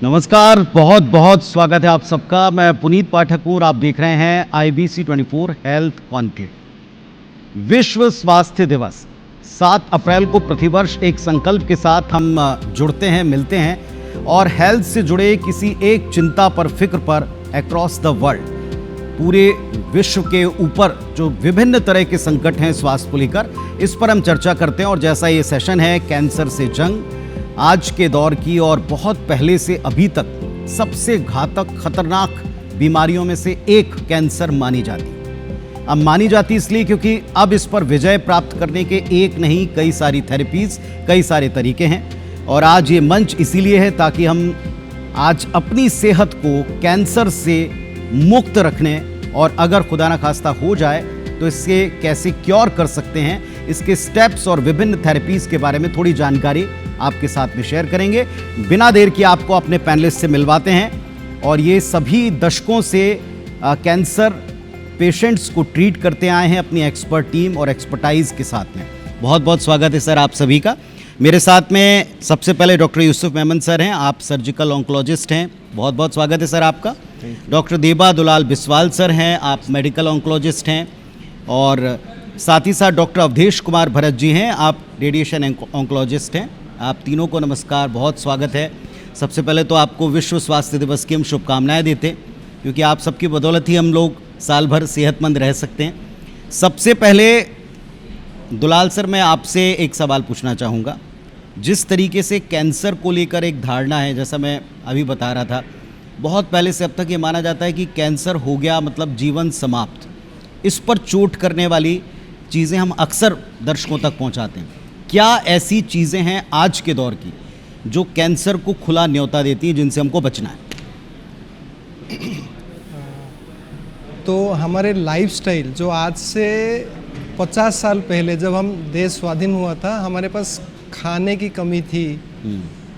नमस्कार, बहुत बहुत स्वागत है आप सबका। मैं पुनीत पाठक हूँ और आप देख रहे हैं IBC 24 हेल्थ कॉन्क्लेव। विश्व स्वास्थ्य दिवस 7 अप्रैल को प्रतिवर्ष एक संकल्प के साथ हम जुड़ते हैं, मिलते हैं और हेल्थ से जुड़े किसी एक चिंता पर, फिक्र पर अक्रॉस द वर्ल्ड, पूरे विश्व के ऊपर जो विभिन्न तरह के संकट हैं स्वास्थ्य को लेकर, इस पर हम चर्चा करते हैं। और जैसा ये सेशन है कैंसर से जंग, आज के दौर की और बहुत पहले से अभी तक सबसे घातक, खतरनाक बीमारियों में से एक कैंसर मानी जाती। अब मानी जाती इसलिए क्योंकि अब इस पर विजय प्राप्त करने के एक नहीं, कई सारी थेरेपीज, कई सारे तरीके हैं। और आज ये मंच इसीलिए है ताकि हम आज अपनी सेहत को कैंसर से मुक्त रखने और अगर खुदा ना खास्ता हो जाए तो इससे कैसे क्योर कर सकते हैं, इसके स्टेप्स और विभिन्न थेरेपीज के बारे में थोड़ी जानकारी आपके साथ में शेयर करेंगे। बिना देर किए आपको अपने पैनलिस्ट से मिलवाते हैं। और ये सभी दशकों से कैंसर पेशेंट्स को ट्रीट करते आए हैं अपनी एक्सपर्ट टीम और एक्सपर्टाइज के साथ में। बहुत बहुत स्वागत है सर आप सभी का। मेरे साथ में सबसे पहले डॉक्टर यूसुफ मेमन सर हैं, आप सर्जिकल ऑन्कोलॉजिस्ट हैं, बहुत बहुत स्वागत है सर आपका। डॉक्टर देबा दुलाल बिस्वाल सर हैं, आप मेडिकल ऑन्कोलॉजिस्ट हैं। और साथ ही साथ डॉक्टर अवधेश कुमार भरत जी हैं, आप रेडिएशन ऑन्कोलॉजिस्ट हैं। आप तीनों को नमस्कार, बहुत स्वागत है। सबसे पहले तो आपको विश्व स्वास्थ्य दिवस की हम शुभकामनाएं देते, क्योंकि आप सबकी बदौलत ही हम लोग साल भर सेहतमंद रह सकते हैं। सबसे पहले दुलाल सर, मैं आपसे एक सवाल पूछना चाहूँगा। जिस तरीके से कैंसर को लेकर एक धारणा है, जैसा मैं अभी बता रहा था, बहुत पहले से अब तक ये माना जाता है कि कैंसर हो गया मतलब जीवन समाप्त। इस पर चोट करने वाली चीज़ें हम अक्सर दर्शकों तक पहुंचाते हैं। क्या ऐसी चीज़ें हैं आज के दौर की जो कैंसर को खुला न्योता देती हैं, जिनसे हमको बचना है? तो हमारे लाइफस्टाइल जो आज से 50 साल पहले जब हम देश स्वाधीन हुआ था, हमारे पास खाने की कमी थी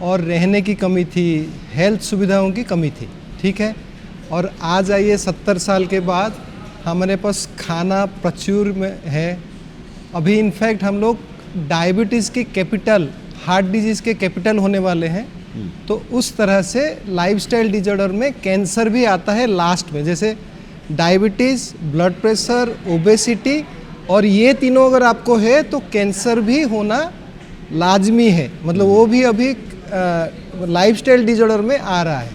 और रहने की कमी थी, हेल्थ सुविधाओं की कमी थी, ठीक है। और आज आइए 70 साल के बाद हमारे पास खाना प्रचुर में है। अभी इनफैक्ट हम लोग डायबिटीज़ की कैपिटल, हार्ट डिजीज़ के कैपिटल होने वाले हैं। तो उस तरह से लाइफस्टाइल डिजॉर्डर में कैंसर भी आता है लास्ट में, जैसे डायबिटीज़, ब्लड प्रेशर, ओबेसिटी, और ये तीनों अगर आपको है तो कैंसर भी होना लाजमी है। मतलब वो भी अभी लाइफस्टाइल डिजॉर्डर में आ रहा है।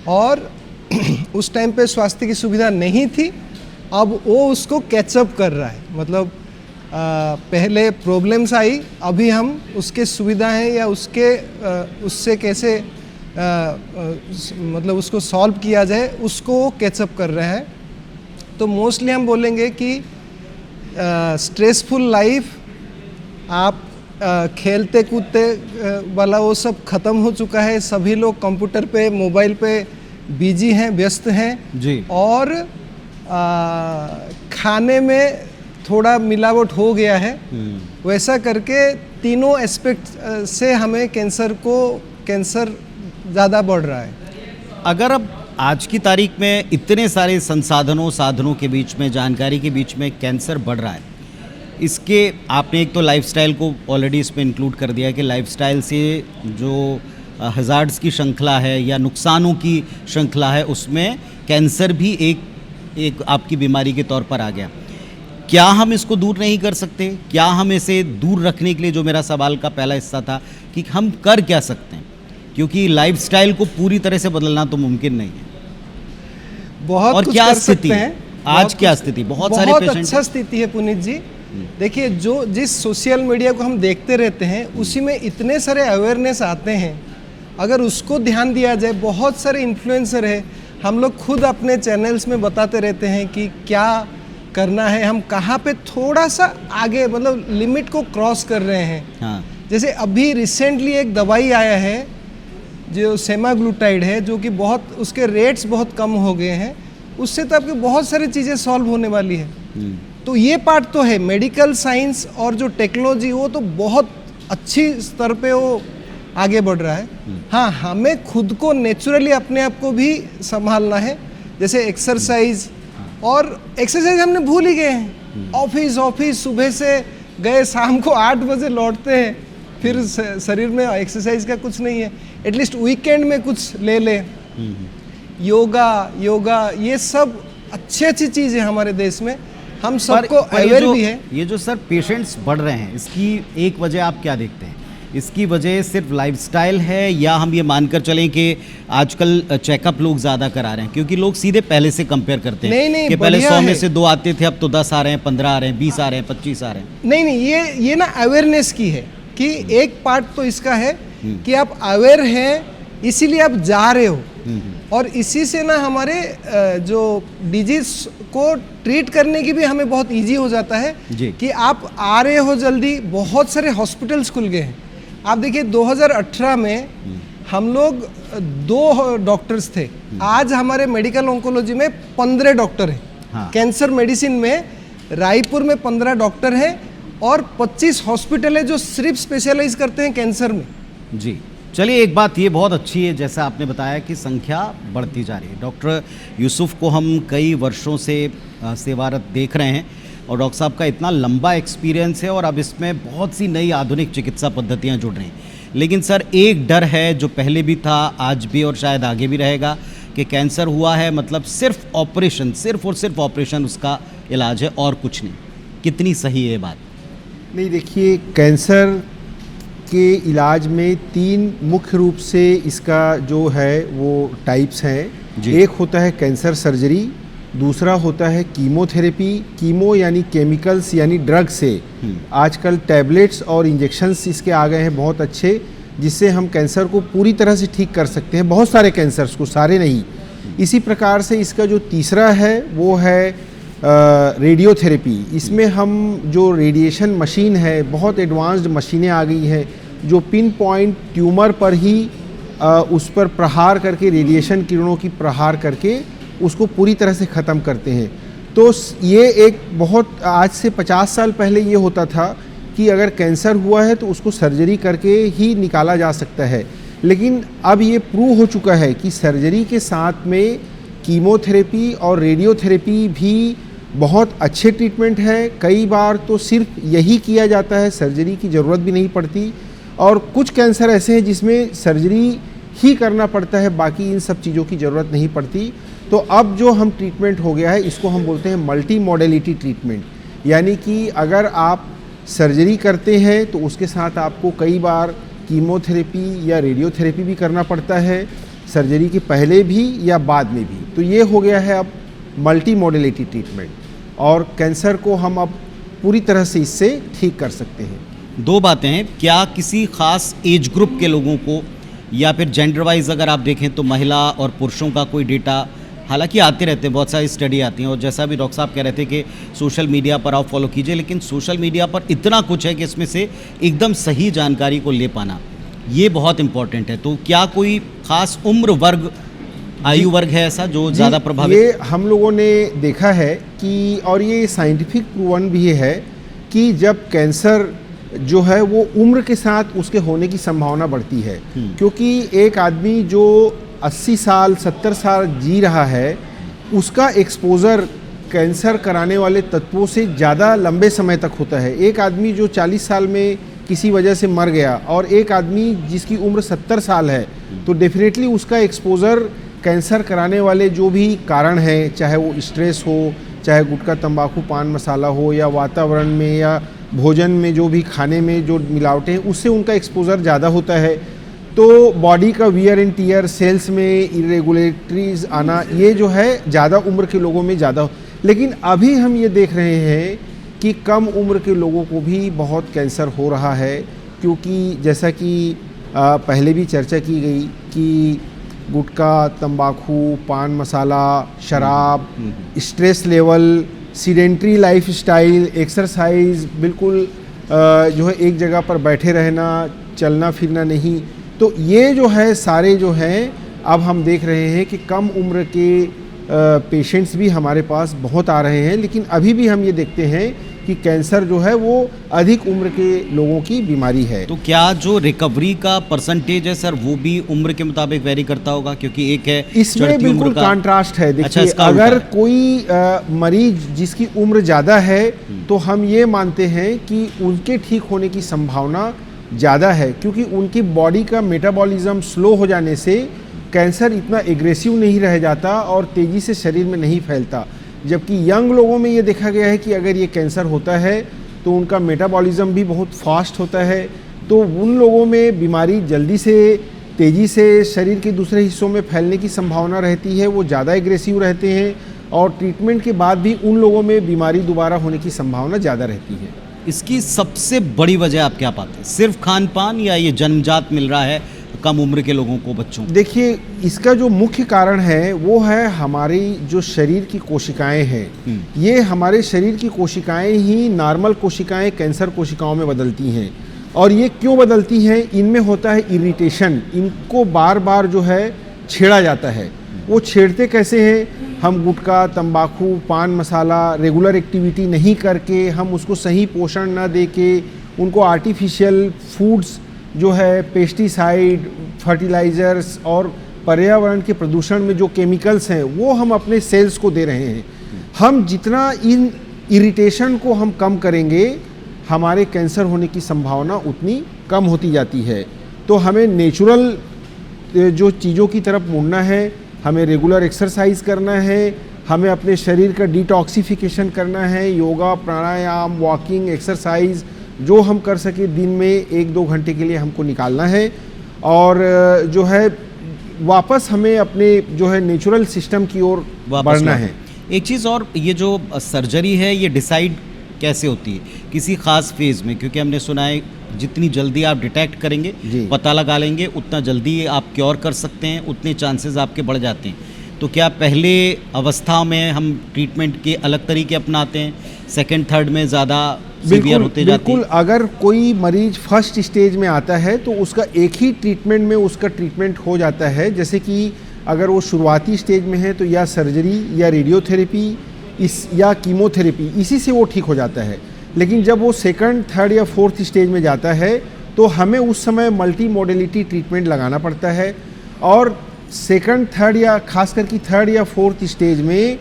और उस टाइम पे स्वास्थ्य की सुविधा नहीं थी, अब वो उसको कैचअप कर रहा है। मतलब पहले प्रॉब्लम्स आई, अभी हम उसके सुविधाएं या उससे कैसे मतलब उसको सॉल्व किया जाए, उसको कैचअप कर रहे हैं। तो मोस्टली हम बोलेंगे कि स्ट्रेसफुल लाइफ, आप खेलते कूदते वाला वो सब ख़त्म हो चुका है। सभी लोग कंप्यूटर पे, मोबाइल पे बिजी हैं, व्यस्त हैं जी। और खाने में थोड़ा मिलावट हो गया है। वैसा करके तीनों एस्पेक्ट से हमें कैंसर ज़्यादा बढ़ रहा है। अगर अब आज की तारीख में इतने सारे साधनों के बीच में, जानकारी के बीच में कैंसर बढ़ रहा है, इसके आपने एक तो लाइफस्टाइल को ऑलरेडी इसमें इंक्लूड कर दिया कि लाइफस्टाइल से जो हज़ार्ड्स की श्रृंखला है या नुकसानों की श्रृंखला है, उसमें कैंसर भी एक आपकी बीमारी के तौर पर आ गया। क्या हम इसको दूर नहीं कर सकते? क्या हम इसे दूर रखने के लिए, जो मेरा सवाल का पहला हिस्सा था कि हम कर क्या सकते हैं, क्योंकि लाइफस्टाइल को पूरी तरह से बदलना तो मुमकिन नहीं है। बहुत और कुछ क्या कर स्थिति सकते हैं। आज क्या स्थिति? बहुत सारे पेशेंट, अच्छा स्थिति है पुनीत जी। देखिए, जिस सोशल मीडिया को हम देखते रहते हैं, उसी में इतने सारे अवेयरनेस आते हैं। अगर उसको ध्यान दिया जाए, बहुत सारे इन्फ्लुएंसर है, हम लोग खुद अपने चैनल्स में बताते रहते हैं कि क्या करना है, हम कहाँ पे थोड़ा सा आगे, मतलब लिमिट को क्रॉस कर रहे हैं। हाँ। जैसे अभी रिसेंटली एक दवाई आया है जो सेमाग्लूटाइड है, जो कि उसके रेट्स बहुत कम हो गए हैं। उससे तो आपकी बहुत सारी चीज़ें सॉल्व होने वाली है। तो ये पार्ट तो है, मेडिकल साइंस और जो टेक्नोलॉजी, वो तो बहुत अच्छी स्तर पे वो आगे बढ़ रहा है। हाँ, हमें खुद को नेचुरली अपने आप को भी संभालना है, जैसे एक्सरसाइज। और एक्सरसाइज हमने भूल ही गए हैं। ऑफिस सुबह से गए, शाम को 8 बजे लौटते हैं, फिर शरीर में एक्सरसाइज का कुछ नहीं है, एटलीस्ट वीकेंड में कुछ ले ले। योगा ये सब अच्छी चीज़ है हमारे देश में, हम सबको अवेयर भी है। ये जो सर पेशेंट्स बढ़ रहे हैं, इसकी एक वजह आप क्या देखते हैं? इसकी वजह सिर्फ लाइफस्टाइल है, या हम ये मानकर चलें कि आजकल चेकअप लोग ज़्यादा करा रहे हैं? क्योंकि लोग सीधे पहले से कंपेयर करते हैं नहीं, कि पहले 100 में है। से 2 आते थे, अब तो 10 आ रहे हैं, 15 आ रहे हैं, 20 आ रहे हैं, 25 आ रहे हैं। नहीं, ये ना अवेयरनेस की है कि एक पार्ट तो इसका है कि आप अवेयर हैं, इसीलिए आप जा रहे हो, और इसी से ना हमारे जो डिजीज को ट्रीट करने की भी हमें बहुत इजी हो जाता है कि आप आ रहे हो जल्दी। बहुत सारे हॉस्पिटल्स खुल गए हैं। आप देखिए 2018 में हम लोग 2 डॉक्टर्स थे, आज हमारे मेडिकल ऑन्कोलॉजी में 15 डॉक्टर हैं। हाँ। कैंसर मेडिसिन में रायपुर में 15 डॉक्टर हैं और 25 हॉस्पिटल है जो सिर्फ स्पेशलाइज करते हैं कैंसर में। जी, चलिए, एक बात ये बहुत अच्छी है, जैसा आपने बताया कि संख्या बढ़ती जा रही है। डॉक्टर यूसुफ को हम कई वर्षों से सेवारत देख रहे हैं, और डॉक्टर साहब का इतना लंबा एक्सपीरियंस है, और अब इसमें बहुत सी नई आधुनिक चिकित्सा पद्धतियां जुड़ रही हैं। लेकिन सर, एक डर है जो पहले भी था, आज भी और शायद आगे भी रहेगा, कि कैंसर हुआ है मतलब सिर्फ ऑपरेशन, सिर्फ और सिर्फ ऑपरेशन उसका इलाज है और कुछ नहीं। कितनी सही है ये बात? नहीं, देखिए, कैंसर के इलाज में 3 मुख्य रूप से इसका जो है वो टाइप्स हैं। एक होता है कैंसर सर्जरी, दूसरा होता है कीमोथेरेपी। कीमो यानी केमिकल्स यानी ड्रग से, आजकल टैबलेट्स और इंजेक्शन्स इसके आ गए हैं बहुत अच्छे, जिससे हम कैंसर को पूरी तरह से ठीक कर सकते हैं, बहुत सारे कैंसर्स को, सारे नहीं। इसी प्रकार से इसका जो तीसरा है वो है रेडियोथेरेपी। इसमें हम जो रेडिएशन मशीन है, बहुत एडवांस्ड मशीनें आ गई हैं जो पिन पॉइंट ट्यूमर पर ही उस पर प्रहार करके, रेडिएशन किरणों की प्रहार करके उसको पूरी तरह से ख़त्म करते हैं। तो ये एक बहुत, आज से 50 साल पहले ये होता था कि अगर कैंसर हुआ है तो उसको सर्जरी करके ही निकाला जा सकता है, लेकिन अब ये प्रूव हो चुका है कि सर्जरी के साथ में कीमोथेरेपी और रेडियोथेरेपी भी बहुत अच्छे ट्रीटमेंट है। कई बार तो सिर्फ यही किया जाता है, सर्जरी की ज़रूरत भी नहीं पड़ती, और कुछ कैंसर ऐसे हैं जिसमें सर्जरी ही करना पड़ता है, बाकी इन सब चीज़ों की ज़रूरत नहीं पड़ती। तो अब जो हम ट्रीटमेंट हो गया है, इसको हम बोलते हैं मल्टी मॉडेलिटी ट्रीटमेंट, यानी कि अगर आप सर्जरी करते हैं तो उसके साथ आपको कई बार कीमोथेरेपी या रेडियोथेरेपी भी करना पड़ता है, सर्जरी के पहले भी या बाद में भी। तो ये हो गया है अब मल्टी मॉडेलिटी ट्रीटमेंट, और कैंसर को हम अब पूरी तरह से इससे ठीक कर सकते हैं। 2 बातें हैं, क्या किसी ख़ास एज ग्रुप के लोगों को, या फिर जेंडर वाइज अगर आप देखें तो महिला और पुरुषों का कोई डेटा, हालांकि आते रहते हैं, बहुत सारी स्टडी आती हैं, और जैसा भी डॉक्टर साहब कह रहे थे कि सोशल मीडिया पर आप फॉलो कीजिए, लेकिन सोशल मीडिया पर इतना कुछ है कि इसमें से एकदम सही जानकारी को ले पाना ये बहुत इंपॉर्टेंट है। तो क्या कोई ख़ास उम्र वर्ग, आयु वर्ग है ऐसा जो ज़्यादा प्रभावित? ये हम लोगों ने देखा है कि, और ये साइंटिफिक प्रूवन भी है कि जब कैंसर जो है वो उम्र के साथ उसके होने की संभावना बढ़ती है, क्योंकि एक आदमी जो 80 साल 70 साल जी रहा है, उसका एक्सपोज़र कैंसर कराने वाले तत्वों से ज़्यादा लंबे समय तक होता है। एक आदमी जो 40 साल में किसी वजह से मर गया, और एक आदमी जिसकी उम्र 70 साल है, तो डेफिनेटली उसका एक्सपोज़र कैंसर कराने वाले जो भी कारण हैं, चाहे वो स्ट्रेस हो, चाहे गुटखा तंबाकू पान मसाला हो, या वातावरण में या भोजन में जो भी खाने में जो मिलावटें हैं, उससे उनका एक्सपोज़र ज़्यादा होता है। तो बॉडी का वियर एंड टीयर, सेल्स में इरेगुलेटरीज आना, ये जो है ज़्यादा उम्र के लोगों में ज़्यादा। लेकिन अभी हम ये देख रहे हैं कि कम उम्र के लोगों को भी बहुत कैंसर हो रहा है, क्योंकि जैसा कि पहले भी चर्चा की गई कि गुटखा, तंबाकू, पान मसाला, शराब, stress level, sedentary lifestyle, exercise, बिल्कुल जो है एक जगह पर बैठे रहना, चलना फिरना नहीं, तो ये जो है सारे जो हैं, अब हम देख रहे हैं कि कम उम्र के पेशेंट्स भी हमारे पास बहुत आ रहे हैं। लेकिन अभी भी हम ये देखते हैं कि कैंसर जो है वो अधिक उम्र के लोगों की बीमारी है। तो क्या जो रिकवरी का परसेंटेज है सर, वो भी उम्र के मुताबिक वेरी करता होगा? क्योंकि एक है इसमें बिल्कुल कंट्रास्ट है। देखिए, अच्छा, अगर कोई मरीज जिसकी उम्र ज़्यादा है, तो हम ये मानते हैं कि उनके ठीक होने की संभावना ज़्यादा है, क्योंकि उनकी बॉडी का मेटाबॉलिज्म स्लो हो जाने से कैंसर इतना एग्रेसिव नहीं रह जाता और तेज़ी से शरीर में नहीं फैलता। जबकि यंग लोगों में ये देखा गया है कि अगर ये कैंसर होता है तो उनका मेटाबॉलिज्म भी बहुत फास्ट होता है, तो उन लोगों में बीमारी जल्दी से तेज़ी से शरीर के दूसरे हिस्सों में फैलने की संभावना रहती है, वो ज़्यादा एग्रेसिव रहते हैं और ट्रीटमेंट के बाद भी उन लोगों में बीमारी दोबारा होने की संभावना ज़्यादा रहती है। इसकी सबसे बड़ी वजह आप क्या पाते हैं? सिर्फ खान पान या ये जन्मजात मिल रहा है कम उम्र के लोगों को, बच्चों को? देखिए, इसका जो मुख्य कारण है वो है हमारी जो शरीर की कोशिकाएं हैं, ये हमारे शरीर की कोशिकाएं ही नॉर्मल कोशिकाएं कैंसर कोशिकाओं में बदलती हैं। और ये क्यों बदलती हैं? इनमें होता है इरिटेशन, इनको बार बार जो है छेड़ा जाता है। वो छेड़ते कैसे हैं? हम गुटखा, तंबाकू, पान मसाला रेगुलर एक्टिविटी नहीं करके, हम उसको सही पोषण ना दे के, उनको आर्टिफिशियल फूड्स जो है, पेस्टिसाइड, फर्टिलाइज़र्स और पर्यावरण के प्रदूषण में जो केमिकल्स हैं वो हम अपने सेल्स को दे रहे हैं। हम जितना इन इरिटेशन को हम कम करेंगे, हमारे कैंसर होने की संभावना उतनी कम होती जाती है। तो हमें नेचुरल जो चीज़ों की तरफ मुड़ना है, हमें रेगुलर एक्सरसाइज करना है, हमें अपने शरीर का डिटॉक्सिफिकेशन करना है, योगा, प्राणायाम, वॉकिंग, एक्सरसाइज जो हम कर सके दिन में 1-2 घंटे के लिए हमको निकालना है और जो है वापस हमें अपने जो है नेचुरल सिस्टम की ओर बढ़ना है। एक चीज़ और, ये जो सर्जरी है ये डिसाइड कैसे होती है? किसी खास फेज़ में? क्योंकि हमने सुना है जितनी जल्दी आप डिटेक्ट करेंगे, पता लगा लेंगे, उतना जल्दी आप क्योर कर सकते हैं, उतने चांसेस आपके बढ़ जाते हैं। तो क्या पहले अवस्था में हम ट्रीटमेंट के अलग तरीके अपनाते हैं, सेकंड थर्ड में ज़्यादा सीवियर होते जाते हैं? बिल्कुल, अगर कोई मरीज फर्स्ट स्टेज में आता है तो उसका एक ही ट्रीटमेंट में उसका ट्रीटमेंट हो जाता है। जैसे कि अगर वो शुरुआती स्टेज में है तो या सर्जरी या रेडियोथेरेपी या कीमोथेरेपी, इसी से वो ठीक हो जाता है। लेकिन जब वो सेकंड, थर्ड या फोर्थ स्टेज में जाता है तो हमें उस समय मल्टी मोडेलिटी ट्रीटमेंट लगाना पड़ता है। और सेकंड, थर्ड या खास करके थर्ड या फोर्थ स्टेज में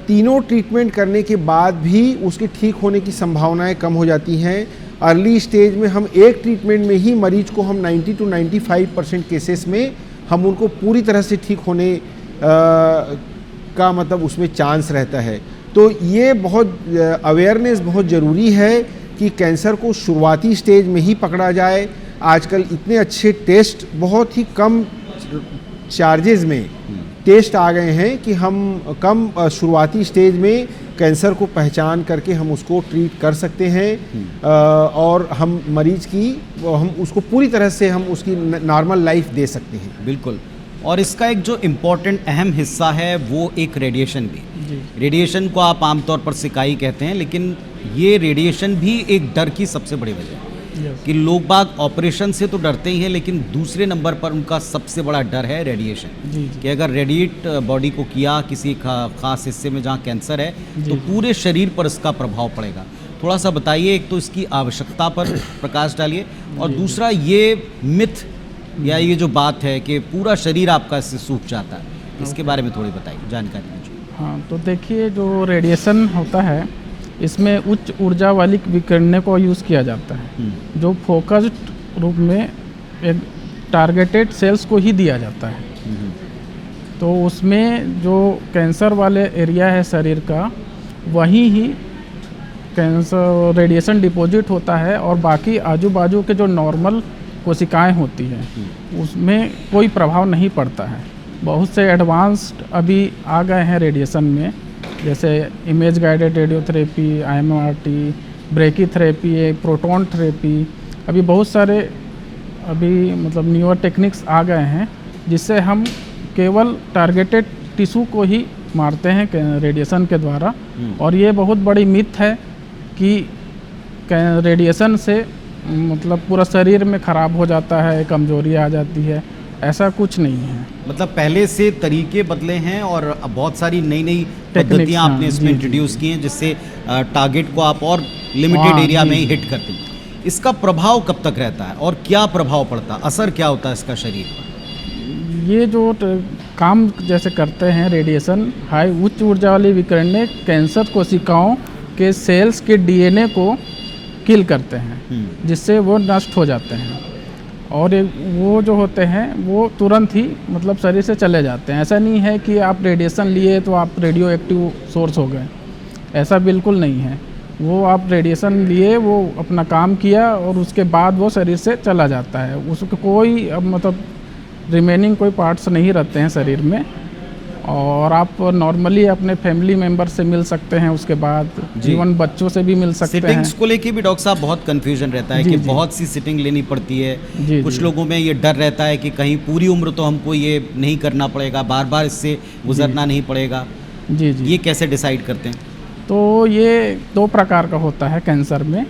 तीनों ट्रीटमेंट करने के बाद भी उसके ठीक होने की संभावनाएं कम हो जाती हैं। अर्ली स्टेज में हम एक ट्रीटमेंट में ही मरीज को हम 90 to 95% केसेस में हम उनको पूरी तरह से ठीक होने का मतलब उसमें चांस रहता है। तो ये बहुत अवेयरनेस बहुत ज़रूरी है कि कैंसर को शुरुआती स्टेज में ही पकड़ा जाए। आजकल इतने अच्छे टेस्ट, बहुत ही कम चार्जेस में टेस्ट आ गए हैं कि हम कम शुरुआती स्टेज में कैंसर को पहचान करके हम उसको ट्रीट कर सकते हैं और हम मरीज की हम उसको पूरी तरह से हम उसकी नॉर्मल लाइफ दे सकते हैं। बिल्कुल। और इसका एक जो इम्पोर्टेंट अहम हिस्सा है वो एक रेडिएशन भी। रेडिएशन को आप आमतौर पर सिकाई कहते हैं, लेकिन ये रेडिएशन भी एक डर की सबसे बड़ी वजह है कि लोग बाग ऑपरेशन से तो डरते ही हैं, लेकिन दूसरे नंबर पर उनका सबसे बड़ा डर है रेडिएशन। कि अगर रेडिएट बॉडी को किया किसी खास हिस्से में जहाँ कैंसर है तो पूरे शरीर पर इसका प्रभाव पड़ेगा। थोड़ा सा बताइए, एक तो इसकी आवश्यकता पर प्रकाश डालिए और दूसरा ये मिथ या ये जो बात है कि पूरा शरीर आपका इससे सूख जाता है, इसके बारे में थोड़ी बताइए, जानकारी मुझे। हाँ, तो देखिए, जो रेडिएशन होता है इसमें उच्च ऊर्जा वाली विकिरणों को यूज़ किया जाता है, जो फोकस्ड रूप में एक टारगेटेड सेल्स को ही दिया जाता है। तो उसमें जो कैंसर वाले एरिया है शरीर का, वहीं ही कैंसर रेडिएशन डिपॉजिट होता है और बाकी आजू बाजू के जो नॉर्मल कोशिकाएं होती हैं उसमें कोई प्रभाव नहीं पड़ता है। बहुत से एडवांस्ड अभी आ गए हैं रेडिएशन में, जैसे image guided radiotherapy, IMRT, brachytherapy, proton therapy, अभी बहुत सारे मतलब न्यूअर टेक्निक्स आ गए हैं जिससे हम केवल टारगेटेड टिश्यू को ही मारते हैं रेडिएशन के द्वारा। और ये बहुत बड़ी मिथ है कि रेडिएशन से मतलब पूरा शरीर में ख़राब हो जाता है, कमजोरी आ जाती है, ऐसा कुछ नहीं है। मतलब पहले से तरीके बदले हैं और बहुत सारी नई नई पद्धतियाँ आपने इसमें इंट्रोड्यूस की हैं जिससे टारगेट को आप और लिमिटेड एरिया में ही हिट करते हैं। इसका प्रभाव कब तक रहता है और क्या प्रभाव पड़ता है, असर क्या होता है इसका शरीर पर? ये जो काम जैसे करते हैं रेडिएशन, हाई उच्च ऊर्जा वाली विकिरणें कैंसर कोशिकाओं के सेल्स के DNA को किल करते हैं, जिससे वो नष्ट हो जाते हैं। और वो जो होते हैं वो तुरंत ही मतलब शरीर से चले जाते हैं। ऐसा नहीं है कि आप रेडिएशन लिए तो आप रेडियो एक्टिव सोर्स हो गए, ऐसा बिल्कुल नहीं है। वो आप रेडिएशन लिए, वो अपना काम किया और उसके बाद वो शरीर से चला जाता है। उसको कोई अब मतलब रिमेनिंग कोई पार्ट्स नहीं रहते हैं शरीर में। और आप नॉर्मली अपने फैमिली मेम्बर से मिल सकते हैं, उसके बाद इवन बच्चों से भी मिल सकते हैं। सिटिंग्स को लेके भी डॉक्टर साहब बहुत कंफ्यूजन रहता है कि बहुत सी सिटिंग लेनी पड़ती है। कुछ लोगों में ये डर रहता है कि कहीं पूरी उम्र तो हमको ये नहीं करना पड़ेगा, बार बार इससे गुजरना नहीं पड़ेगा। जी जी। ये कैसे डिसाइड करते हैं? तो ये 2 प्रकार का होता है कैंसर में,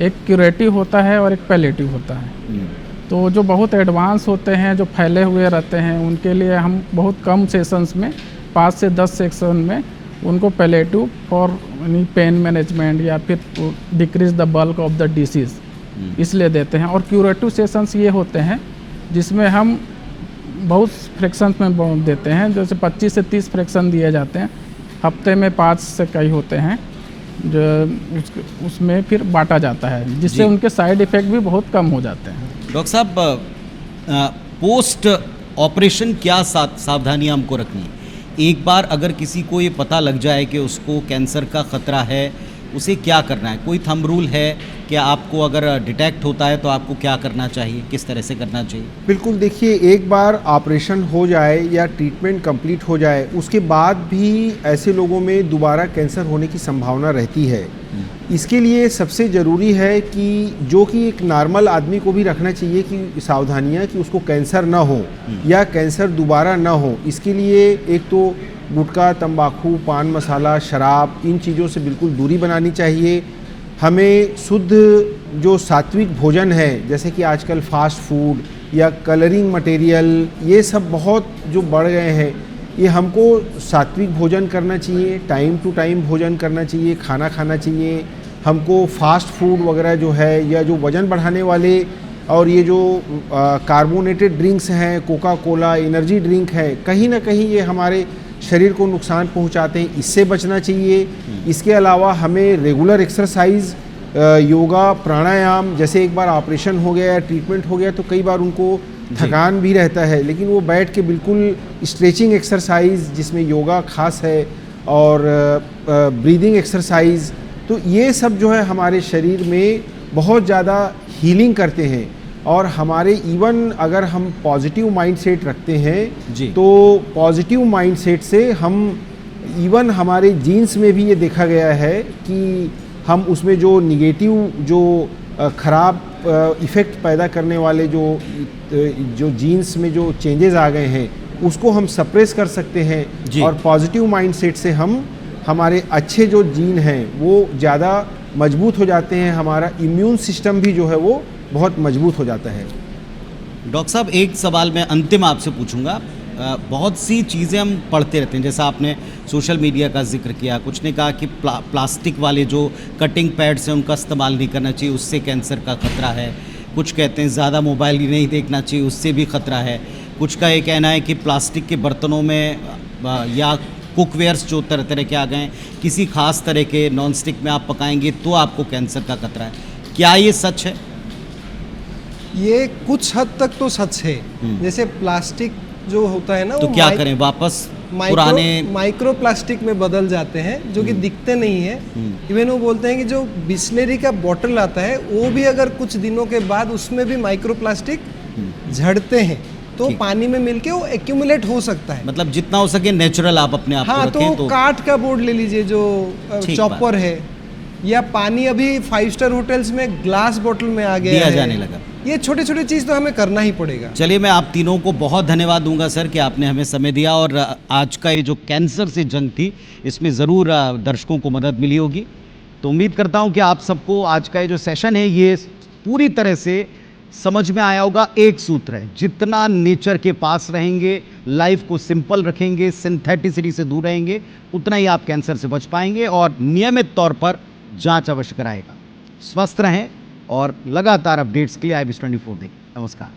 एक क्यूरेटिव होता है और एक पैलेटिव होता है। तो जो बहुत एडवांस होते हैं, जो फैले हुए रहते हैं, उनके लिए हम बहुत कम सेशंस में 5 से 10 सेक्शन में उनको पैलेटिव फॉर पेन मैनेजमेंट या फिर decrease the bulk of the disease इसलिए देते हैं। और क्यूरेटिव सेशंस ये होते हैं जिसमें हम बहुत फ्रैक्शंस में देते हैं, जैसे 25 से 30 फ्रैक्शन दिए जाते हैं, हफ्ते में 5 से कई होते हैं, जो उसमें फिर बांटा जाता है, जिससे उनके साइड इफ़ेक्ट भी बहुत कम हो जाते हैं। डॉक्टर साहब, पोस्ट ऑपरेशन क्या सावधानियां हमको रखनी है? एक बार अगर किसी को ये पता लग जाए कि उसको कैंसर का ख़तरा है, उसे क्या करना है? कोई थंब रूल है कि आपको अगर डिटेक्ट होता है तो आपको क्या करना चाहिए, किस तरह से करना चाहिए? बिल्कुल, देखिए, एक बार ऑपरेशन हो जाए या ट्रीटमेंट कंप्लीट हो जाए, उसके बाद भी ऐसे लोगों में दोबारा कैंसर होने की संभावना रहती है। इसके लिए सबसे ज़रूरी है कि जो कि एक नॉर्मल आदमी को भी रखना चाहिए कि सावधानियां, कि उसको कैंसर ना हो या कैंसर दोबारा ना हो। इसके लिए एक तो गुटखा, तंबाकू, पान मसाला, शराब, इन चीज़ों से बिल्कुल दूरी बनानी चाहिए। हमें शुद्ध जो सात्विक भोजन है, जैसे कि आजकल फास्ट फूड या कलरिंग मटेरियल, ये सब बहुत जो बढ़ गए हैं, ये हमको सात्विक भोजन करना चाहिए, टाइम टू टाइम भोजन करना चाहिए, खाना खाना चाहिए। हमको फास्ट फूड वगैरह जो है, या जो वज़न बढ़ाने वाले और ये जो कार्बोनेटेड ड्रिंक्स हैं, कोका कोला, एनर्जी ड्रिंक है, कहीं ना कहीं ये हमारे शरीर को नुकसान पहुंचाते हैं, इससे बचना चाहिए। इसके अलावा हमें रेगुलर एक्सरसाइज, योगा, प्राणायाम, जैसे एक बार ऑपरेशन हो गया या ट्रीटमेंट हो गया तो कई बार उनको थकान भी रहता है, लेकिन वो बैठ के बिल्कुल स्ट्रेचिंग एक्सरसाइज, जिसमें योगा खास है, और ब्रीदिंग एक्सरसाइज, तो ये सब जो है हमारे शरीर में बहुत ज़्यादा हीलिंग करते हैं। और हमारे इवन अगर हम पॉजिटिव माइंडसेट रखते हैं तो पॉजिटिव माइंडसेट से हम इवन हमारे जीन्स में भी ये देखा गया है कि हम उसमें जो निगेटिव, जो ख़राब इफ़ेक्ट पैदा करने वाले जो जीन्स में जो चेंजेस आ गए हैं, उसको हम सप्रेस कर सकते हैं। और पॉजिटिव माइंडसेट से हम हमारे अच्छे जो जीन हैं वो ज़्यादा मजबूत हो जाते हैं, हमारा इम्यून सिस्टम भी जो है वो बहुत मजबूत हो जाता है। डॉक्टर साहब, एक सवाल मैं अंतिम आपसे पूछूंगा। बहुत सी चीज़ें हम पढ़ते रहते हैं, जैसा आपने सोशल मीडिया का जिक्र किया, कुछ ने कहा कि प्लास्टिक वाले जो कटिंग पैड्स हैं उनका इस्तेमाल नहीं करना चाहिए, उससे कैंसर का ख़तरा है। कुछ कहते हैं ज़्यादा मोबाइल ही नहीं देखना चाहिए, उससे भी ख़तरा है। कुछ का ये कहना है कि प्लास्टिक के बर्तनों में या कुकवेयर्स जो तरह तरह के आ गए हैं, किसी खास तरह के नॉन स्टिक में आप पकाएंगे तो आपको कैंसर का खतरा है। क्या ये सच है? ये कुछ हद तक तो सच है। जैसे प्लास्टिक जो होता है ना, तो क्या करें, वापस पुराने माइक्रो प्लास्टिक में बदल जाते हैं, जो कि दिखते नहीं है। इवन वो बोलते हैं कि जो बिस्लेरी का बॉटल आता है वो भी अगर कुछ दिनों के बाद उसमें भी माइक्रो प्लास्टिक झड़ते हैं तो पानी में मिलके वो एक्यूमुलेट हो सकता है। मतलब जितना हो सके नेचुरल आप अपने आप को रखें। तो काठ का बोर्ड ले लीजिए, जो चॉपर है, या पानी अभी 5 स्टार होटल्स में ग्लास बोतल में आ गया है, जाने लगा। ये छोटे छोटे चीज़ तो हमें करना ही पड़ेगा। चलिए, मैं आप तीनों को बहुत धन्यवाद दूंगा सर कि आपने हमें समय दिया, और आज का ये जो कैंसर से जंग थी इसमें ज़रूर दर्शकों को मदद मिली होगी। तो उम्मीद करता हूँ कि आप सबको आज का ये जो सेशन है ये पूरी तरह से समझ में आया होगा। एक सूत्र है, जितना नेचर के पास रहेंगे, लाइफ को सिंपल रखेंगे, सिंथेटिसिटी से दूर रहेंगे, उतना ही आप कैंसर से बच पाएंगे। और नियमित तौर पर जांच अवश्य कराएगा। स्वस्थ रहें और लगातार अपडेट्स के लिए IBC 24 देखें। नमस्कार।